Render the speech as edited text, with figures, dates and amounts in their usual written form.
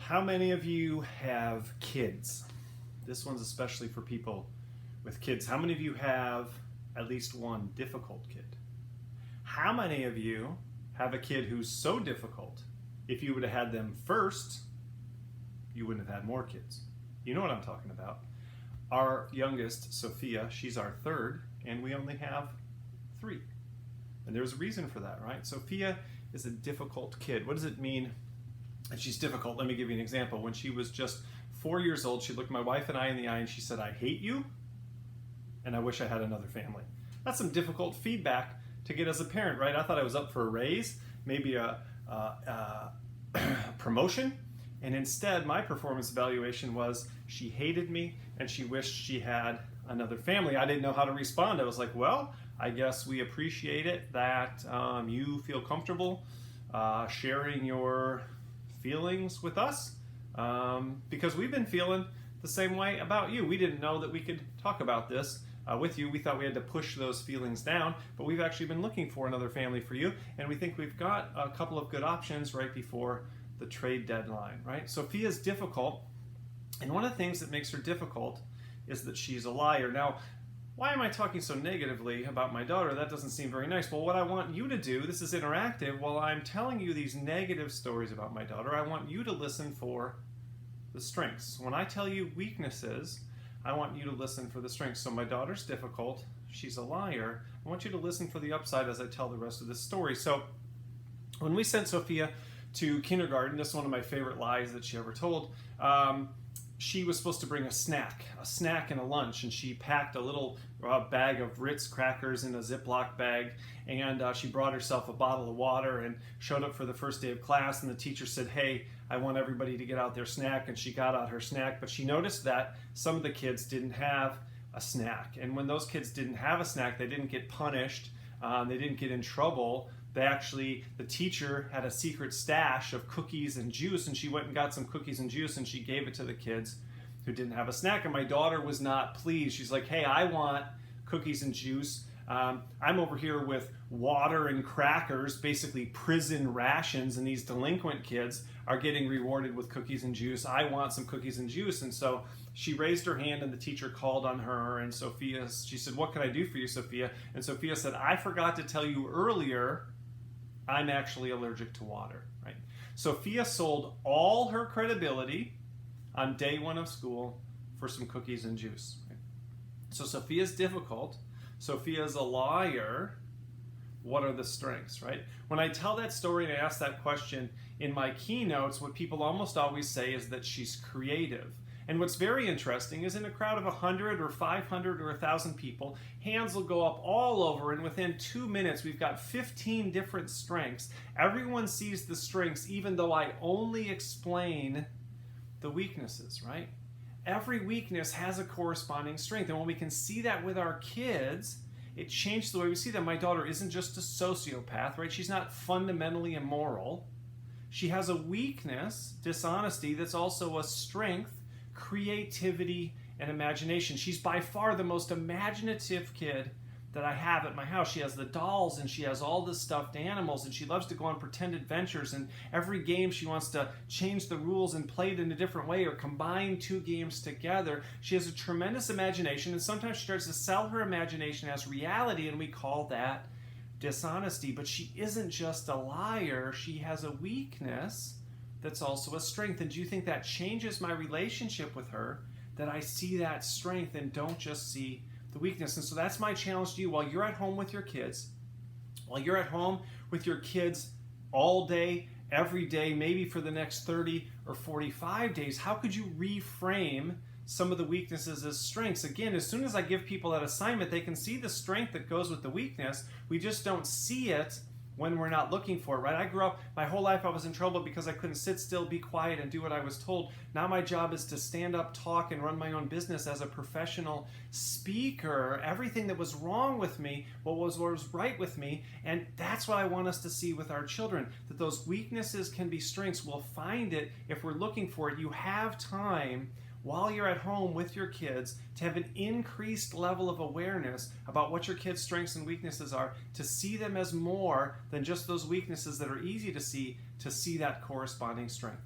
How many of you have kids? This one's especially for people with kids. How many of you have at least one difficult kid? How many of you have a kid who's so difficult, if you would have had them first, you wouldn't have had more kids? You know what I'm talking about. Our youngest, Sophia, she's our third, and we only have 3. And there's a reason for that, right? Sophia is a difficult kid. What does it mean that she's difficult? Let me give you an example. When she was just 4 years old, she looked my wife and I in the eye and she said, "I hate you, and I wish I had another family." That's some difficult feedback to get as a parent, right? I thought I was up for a raise, maybe a promotion, and instead my performance evaluation was she hated me and she wished she had another family. I didn't know how to respond. I was like, well, I guess we appreciate it that you feel comfortable sharing your feelings with us because we've been feeling the same way about you. We didn't know that we could talk about this with you. We thought we had to push those feelings down, but we've actually been looking for another family for you, and we think we've got a couple of good options right before the trade deadline, right? Sophia's difficult, and one of the things that makes her difficult is that she's a liar. Now, why am I talking so negatively about my daughter? That doesn't seem very nice. Well, what I want you to do, this is interactive, while I'm telling you these negative stories about my daughter, I want you to listen for the strengths. When I tell you weaknesses, I want you to listen for the strengths. So my daughter's difficult, she's a liar. I want you to listen for the upside as I tell the rest of this story. So when we sent Sophia to kindergarten, this is one of my favorite lies that she ever told, she was supposed to bring a snack and a lunch, and she packed a little bag of Ritz crackers in a Ziploc bag, and she brought herself a bottle of water and showed up for the first day of class, and the teacher said, "Hey, I want everybody to get out their snack," and she got out her snack, but she noticed that some of the kids didn't have a snack, and when those kids didn't have a snack, they didn't get punished, they didn't get in trouble. The teacher had a secret stash of cookies and juice, and she went and got some cookies and juice and she gave it to the kids who didn't have a snack. And my daughter was not pleased. She's like, "Hey, I want cookies and juice. I'm over here with water and crackers, basically prison rations, and these delinquent kids are getting rewarded with cookies and juice. I want some cookies and juice." And so she raised her hand and the teacher called on her, and she said, "What can I do for you, Sophia?" And Sophia said, "I forgot to tell you earlier, I'm actually allergic to water," right? Sophia sold all her credibility on day 1 of school for some cookies and juice. Right? So Sophia's difficult. Sophia's a liar. What are the strengths, right? When I tell that story and I ask that question in my keynotes, what people almost always say is that she's creative. And what's very interesting is in a crowd of 100 or 500 or 1,000 people, hands will go up all over, and within 2 minutes we've got 15 different strengths. Everyone sees the strengths even though I only explain the weaknesses, right? Every weakness has a corresponding strength, and when we can see that with our kids, it changes the way we see them. My daughter isn't just a sociopath, right? She's not fundamentally immoral. She has a weakness, dishonesty, that's also a strength, creativity and imagination. She's by far the most imaginative kid that I have at my house. She has the dolls and she has all the stuffed animals, and she loves to go on pretend adventures, and every game she wants to change the rules and play it in a different way or combine 2 games together. She has a tremendous imagination, and sometimes she starts to sell her imagination as reality, and we call that dishonesty. But she isn't just a liar, she has a weakness that's also a strength. And do you think that changes my relationship with her, that I see that strength and don't just see the weakness? And so that's my challenge to you. While you're at home with your kids, all day, every day, maybe for the next 30 or 45 days, how could you reframe some of the weaknesses as strengths? Again, as soon as I give people that assignment, they can see the strength that goes with the weakness. We just don't see it when we're not looking for it, right? I grew up, my whole life I was in trouble because I couldn't sit still, be quiet, and do what I was told. Now my job is to stand up, talk, and run my own business as a professional speaker. Everything that was wrong with me, what was right with me, and that's what I want us to see with our children, that those weaknesses can be strengths. We'll find it if we're looking for it. You have time while you're at home with your kids to have an increased level of awareness about what your kids' strengths and weaknesses are, to see them as more than just those weaknesses that are easy to see that corresponding strength.